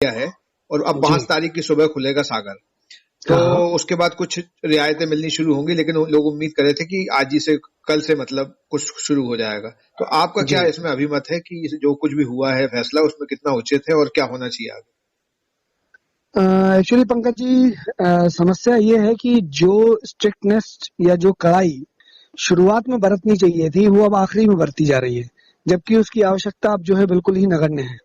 किया है और अब जी। 5 तारीख की सुबह खुलेगा सागर। तो हाँ। उसके बाद कुछ रियायतें मिलनी शुरू होंगी, लेकिन लोग उम्मीद कर रहे थे कि आज ही से, कल से मतलब कुछ शुरू हो जाएगा। तो आपका जी। क्या इसमें अभिमत है कि जो कुछ भी हुआ है फैसला, उसमें कितना उचित है और क्या होना चाहिए आगे? एक्चुअली पंकज जी, समस्या ये है कि जो स्ट्रिक्टनेस या जो कड़ाई शुरुआत में बरतनी चाहिए थी, वो अब आखिरी में बरती जा रही है, जबकि उसकी आवश्यकता अब जो है बिल्कुल ही नगण्य है।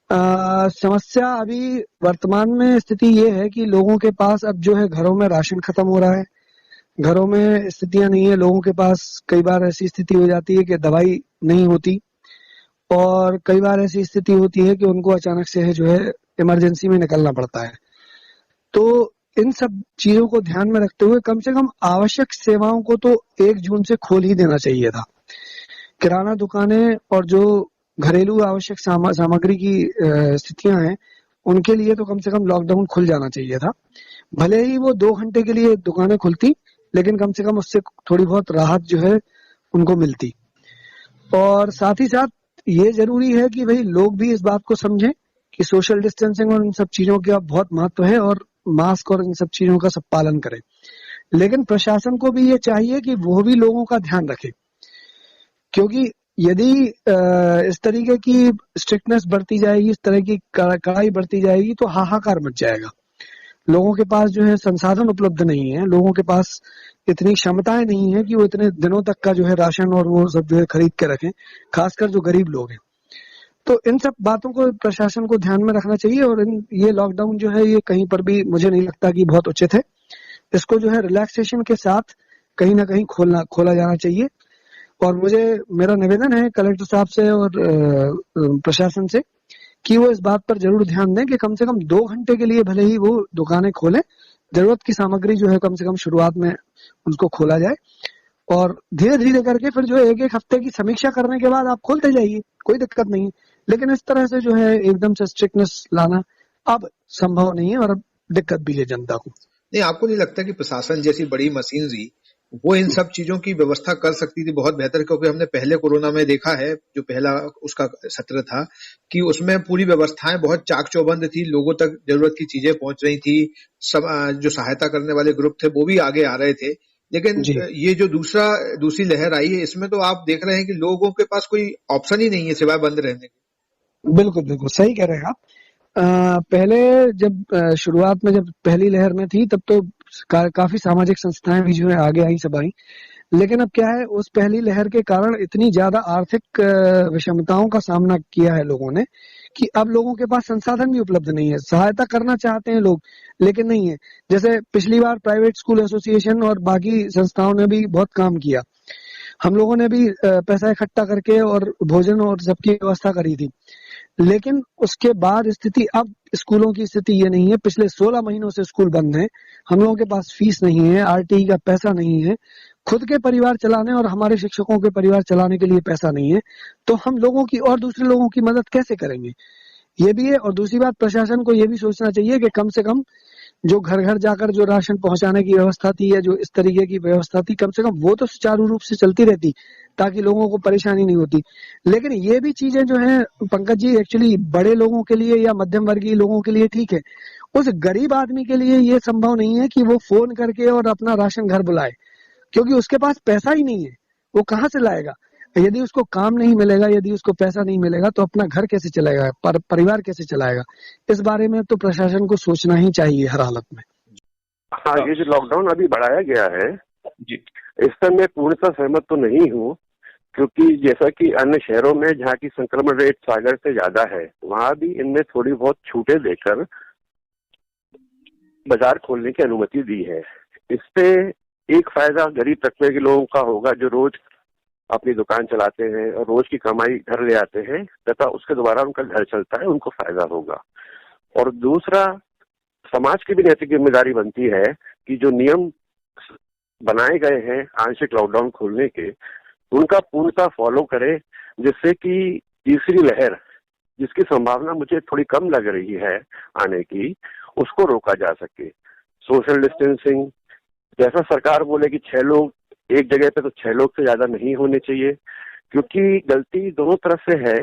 समस्या अभी वर्तमान में स्थिति ये है कि लोगों के पास अब जो है घरों में राशन खत्म हो रहा है, घरों में स्थितियां नहीं है, लोगों के पास कई बार ऐसी स्थिति हो जाती है कि दवाई नहीं होती, और कई बार ऐसी स्थिति होती है कि उनको अचानक से है जो है इमरजेंसी में निकलना पड़ता है। तो इन सब चीजों को ध्यान में रखते हुए कम से कम आवश्यक सेवाओं को तो 1 जून से खोल ही देना चाहिए था। किराना दुकानें और जो घरेलू आवश्यक सामग्री की स्थितियां हैं, उनके लिए तो कम से कम लॉकडाउन खुल जाना चाहिए था। भले ही वो 2 घंटे के लिए दुकानें खुलती, लेकिन कम से कम उससे थोड़ी बहुत राहत जो है उनको मिलती। और साथ ही साथ ये जरूरी है कि भाई लोग भी इस बात को समझें कि सोशल डिस्टेंसिंग और इन सब चीजों का बहुत महत्व है, और मास्क और इन सब चीजों का सब पालन करें। लेकिन प्रशासन को भी ये चाहिए कि वो भी लोगों का ध्यान रखे, क्योंकि यदि इस तरीके की स्ट्रिक्टनेस बढ़ती जाएगी, इस तरह की कड़ाई बढ़ती जाएगी, तो हाहाकार मच जाएगा। लोगों के पास जो है संसाधन उपलब्ध नहीं है, लोगों के पास इतनी क्षमताएं नहीं है कि वो इतने दिनों तक का जो है राशन और वो सब जो है खरीद के रखें, खासकर जो गरीब लोग हैं। तो इन सब बातों को प्रशासन को ध्यान में रखना चाहिए, और ये लॉकडाउन जो है ये कहीं पर भी मुझे नहीं लगता कि बहुत उचित है। इसको जो है रिलैक्सेशन के साथ कहीं ना कहीं खोला जाना चाहिए। और मेरा निवेदन है कलेक्टर साहब से और प्रशासन से कि वो इस बात पर जरूर ध्यान दें कि कम से कम 2 घंटे के लिए भले ही वो दुकानें खोलें, जरूरत की सामग्री जो है कम से कम शुरुआत में उनको खोला जाए, और धीरे धीरे करके फिर जो है 1-1 हफ्ते की समीक्षा करने के बाद आप खोलते जाइए, कोई दिक्कत नहीं है। लेकिन इस तरह से जो है एकदम से स्ट्रिक्टनेस लाना अब संभव नहीं है, और अब दिक्कत भी है जनता को। नहीं, आपको नहीं लगता कि प्रशासन जैसी बड़ी मशीनरी वो इन सब चीजों की व्यवस्था कर सकती थी बहुत बेहतर? क्योंकि हमने पहले कोरोना में देखा है, जो पहला उसका सत्र था, कि उसमें पूरी व्यवस्थाएं बहुत चाक चौबंद थी, लोगों तक जरूरत की चीजें पहुंच रही थी, सब जो सहायता करने वाले ग्रुप थे वो भी आगे आ रहे थे। लेकिन जी, ये जो दूसरी लहर आई है, इसमें तो आप देख रहे हैं कि लोगों के पास कोई ऑप्शन ही नहीं है सिवाय बंद रहने के। बिल्कुल बिल्कुल सही कह रहे हैं आप। पहले जब शुरुआत में जब पहली लहर में थी, तब तो काफी सामाजिक संस्थाएं भी जो है आगे आई, सब आई। लेकिन अब क्या है, उस पहली लहर के कारण इतनी ज्यादा आर्थिक विषमताओं का सामना किया है लोगों ने, कि अब लोगों के पास संसाधन भी उपलब्ध नहीं है। सहायता करना चाहते हैं लोग, लेकिन नहीं है। जैसे पिछली बार प्राइवेट स्कूल एसोसिएशन और बाकी संस्थाओं ने भी बहुत काम किया, हम लोगों ने भी पैसा इकट्ठा करके और भोजन और सबकी व्यवस्था करी थी। लेकिन उसके बाद स्थिति, अब स्कूलों की स्थिति ये नहीं है। पिछले 16 महीनों से स्कूल बंद है, हम लोगों के पास फीस नहीं है, आरटीई का पैसा नहीं है, खुद के परिवार चलाने और हमारे शिक्षकों के परिवार चलाने के लिए पैसा नहीं है। तो हम लोगों की और दूसरे लोगों की मदद कैसे करेंगे? ये भी है। और दूसरी बात, प्रशासन को ये भी सोचना चाहिए कि कम से कम जो घर घर जाकर जो राशन पहुंचाने की व्यवस्था थी, या जो इस तरीके की व्यवस्था थी, कम से कम वो तो सुचारू रूप से चलती रहती, ताकि लोगों को परेशानी नहीं होती। लेकिन ये भी चीजें जो है पंकज जी, एक्चुअली बड़े लोगों के लिए या मध्यम वर्गीय लोगों के लिए ठीक है। उस गरीब आदमी के लिए ये संभव नहीं है कि वो फोन करके और अपना राशन घर बुलाए, क्योंकि उसके पास पैसा ही नहीं है। वो कहाँ से लाएगा? यदि उसको काम नहीं मिलेगा, यदि उसको पैसा नहीं मिलेगा, तो अपना घर कैसे चलाएगा, परिवार कैसे चलाएगा? इस बारे में तो प्रशासन को सोचना ही चाहिए हर हालत में। हाँ, ये जो लॉकडाउन अभी बढ़ाया गया है जी, इससे मैं पूर्णतः सहमत तो नहीं हूँ, क्योंकि जैसा कि अन्य शहरों में जहाँ की संक्रमण रेट सागर से ज्यादा है, वहाँ भी इनने थोड़ी बहुत छूटें देकर बाजार खोलने की अनुमति दी है। इससे एक फायदा गरीब तबके के लोगों का होगा, जो रोज अपनी दुकान चलाते हैं और रोज की कमाई घर ले आते हैं, तथा उसके द्वारा उनका घर चलता है, उनको फायदा होगा। और दूसरा, समाज की भी नैतिक जिम्मेदारी बनती है कि जो नियम बनाए गए हैं आंशिक लॉकडाउन खोलने के, उनका पूर्णतः फॉलो करें, जिससे कि तीसरी लहर, जिसकी संभावना मुझे थोड़ी कम लग रही है आने की, उसको रोका जा सके। सोशल डिस्टेंसिंग, जैसा सरकार बोले कि 6 लोग एक जगह पे, तो 6 लोग से ज्यादा नहीं होने चाहिए, क्योंकि गलती दोनों तरफ से है।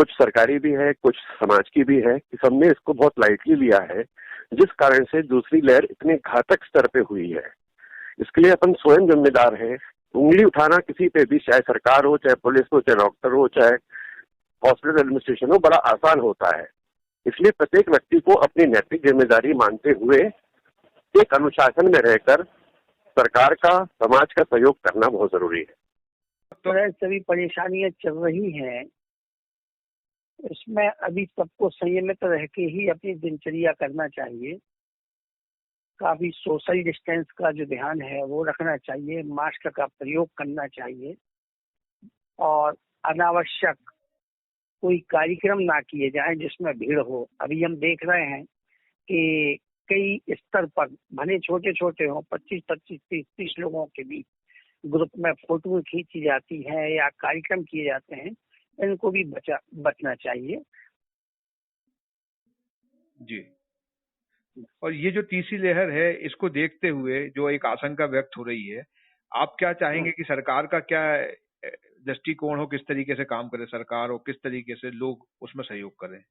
कुछ सरकारी भी है, कुछ समाज की भी है, कि सबने इसको बहुत लाइटली लिया है, जिस कारण से दूसरी लहर इतनी घातक स्तर पे हुई है। इसके लिए अपन स्वयं जिम्मेदार हैं। उंगली उठाना किसी पे भी, चाहे सरकार हो, चाहे पुलिस हो, चाहे डॉक्टर हो, चाहे हॉस्पिटल एडमिनिस्ट्रेशन हो, बड़ा आसान होता है। इसलिए प्रत्येक व्यक्ति को अपनी नैतिक जिम्मेदारी मानते हुए एक अनुशासन में रहकर सरकार का, समाज का सहयोग करना बहुत जरूरी है। तो सभी परेशानियां चल रही हैं, इसमें अभी सबको संयमित रह के ही अपनी दिनचर्या करना चाहिए। काफी सोशल डिस्टेंस का जो ध्यान है वो रखना चाहिए, मास्क का प्रयोग करना चाहिए और अनावश्यक कोई कार्यक्रम ना किए जाएं जिसमें भीड़ हो। अभी हम देख रहे हैं कि कई स्तर पर भले छोटे छोटे हों, 25, 25, 30 लोगों के बीच ग्रुप में फोटो खींची जाती है या कार्यक्रम किए जाते हैं, इनको भी बचना चाहिए। जी। और ये जो तीसरी लहर है, इसको देखते हुए जो एक आशंका व्यक्त हो रही है, आप क्या चाहेंगे कि सरकार का क्या दृष्टिकोण हो, किस तरीके से काम करे सरकार और किस तरीके से लोग उसमें सहयोग करें?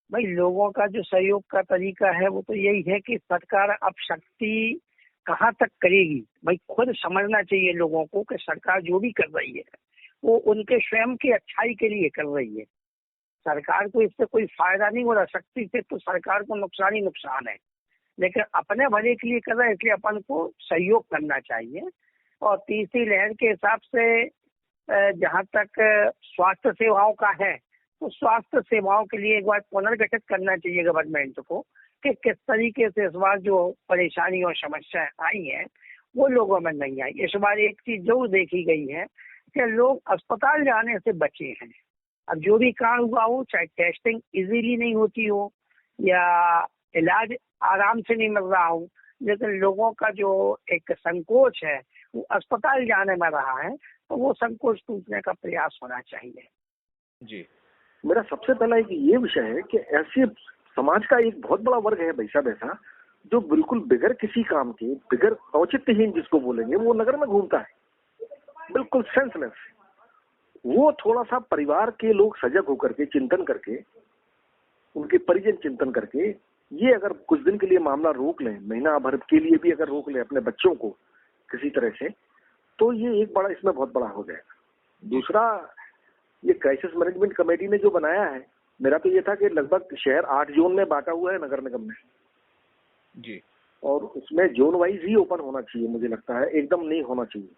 भाई, लोगों का जो सहयोग का तरीका है वो तो यही है कि सरकार अब शक्ति कहाँ तक करेगी। भाई, खुद समझना चाहिए लोगों को कि सरकार जो भी कर रही है वो उनके स्वयं की अच्छाई के लिए कर रही है। सरकार को इससे कोई फायदा नहीं हो रहा, शक्ति से तो सरकार को नुकसान ही नुकसान है, लेकिन अपने भले के लिए कर रहा है, इसलिए अपन को सहयोग करना चाहिए। और तीसरी लहर के हिसाब से जहाँ तक स्वास्थ्य सेवाओं का है, तो स्वास्थ्य सेवाओं के लिए एक बार पुनर्गठित करना चाहिए गवर्नमेंट को कि किस तरीके से इस बार जो परेशानी और समस्याएं आई हैं वो लोगों में नहीं आई। इस बार एक चीज जो देखी गई है कि लोग अस्पताल जाने से बचे हैं। अब जो भी कारण हुआ हो, चाहे टेस्टिंग इजीली नहीं होती हो या इलाज आराम से नहीं मिल रहा हो, लेकिन लोगों का जो एक संकोच है वो अस्पताल जाने में रहा है, तो वो संकोच टूटने का प्रयास होना चाहिए। जी, मेरा सबसे पहला एक ये विषय है कि ऐसे समाज का एक बहुत बड़ा वर्ग है भाई साहब ऐसा, जो बिल्कुल बिगर किसी काम के, बिगर औचित्यहीन जिसको बोलेंगे, वो नगर में घूमता है, बिल्कुल सेंसलेस। वो थोड़ा सा परिवार के लोग सजग होकर के, चिंतन करके, उनके परिजन चिंतन करके, ये अगर कुछ दिन के लिए मामला रोक लें, महीना भर के लिए भी अगर रोक लें अपने बच्चों को किसी तरह से, तो ये एक बड़ा, इसमें बहुत बड़ा हो जाएगा। दूसरा, ये क्राइसिस मैनेजमेंट कमेटी ने जो बनाया है, मेरा तो ये था कि लगभग शहर 8 जोन में बांटा हुआ है नगर निगम में जी, और उसमें जोन वाइज ही ओपन होना चाहिए। मुझे लगता है एकदम नहीं होना चाहिए,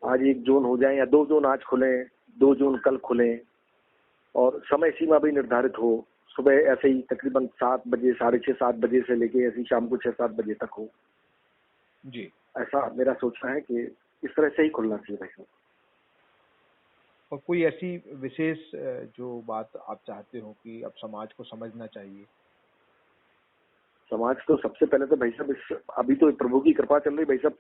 आज एक जोन हो जाए या 2 जोन आज खुले, 2 जोन कल खुले, और समय सीमा भी निर्धारित हो। सुबह ऐसे ही तकरीबन 7 बजे, 6:30, 7 बजे से लेके ऐसे शाम को 6-7 बजे तक हो जी। ऐसा मेरा सोचना है कि इस तरह से ही खुलना चाहिए भाई। और कोई ऐसी विशेष जो बात आप चाहते हो कि अब समाज को समझना चाहिए? समाज को सबसे पहले तो भाई साहब, अभी तो प्रभु की कृपा चल रही भाई साहब,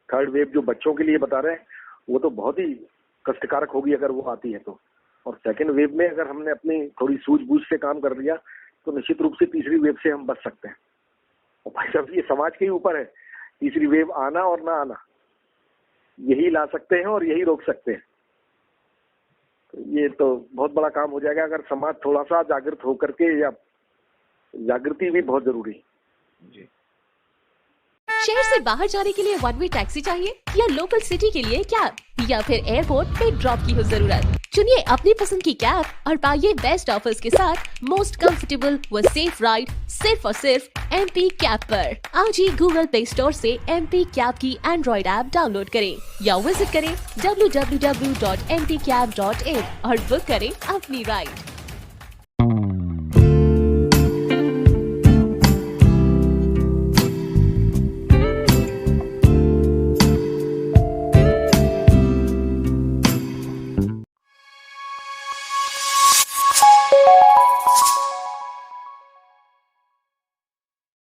3rd वेव जो बच्चों के लिए बता रहे हैं वो तो बहुत ही कष्टकारक होगी अगर वो आती है तो। और 2nd वेव में अगर हमने अपनी थोड़ी सूझबूझ से काम कर लिया तो निश्चित रूप से तीसरी वेव से हम बच सकते हैं। और भाई साहब, ये समाज के ही ऊपर है, तीसरी वेव आना और ना आना, यही ला सकते हैं और यही रोक सकते हैं। तो ये तो बहुत बड़ा काम हो जाएगा अगर समाज थोड़ा सा जागृत होकर के, या जागृति भी बहुत जरूरी है जी। शहर से बाहर जाने के लिए 1 वे टैक्सी चाहिए या लोकल सिटी के लिए कैब या फिर एयरपोर्ट पे ड्रॉप की हो जरूरत? चुनिए अपनी पसंद की कैब और पाइए बेस्ट ऑफर्स के साथ मोस्ट कंफर्टेबल व सेफ राइड सिर्फ और सिर्फ MP कैब पर। आज ही गूगल प्ले स्टोर से MP कैब की एंड्रॉइड ऐप डाउनलोड करें या विजिट करें www.mpcab.in और बुक करें अपनी राइड।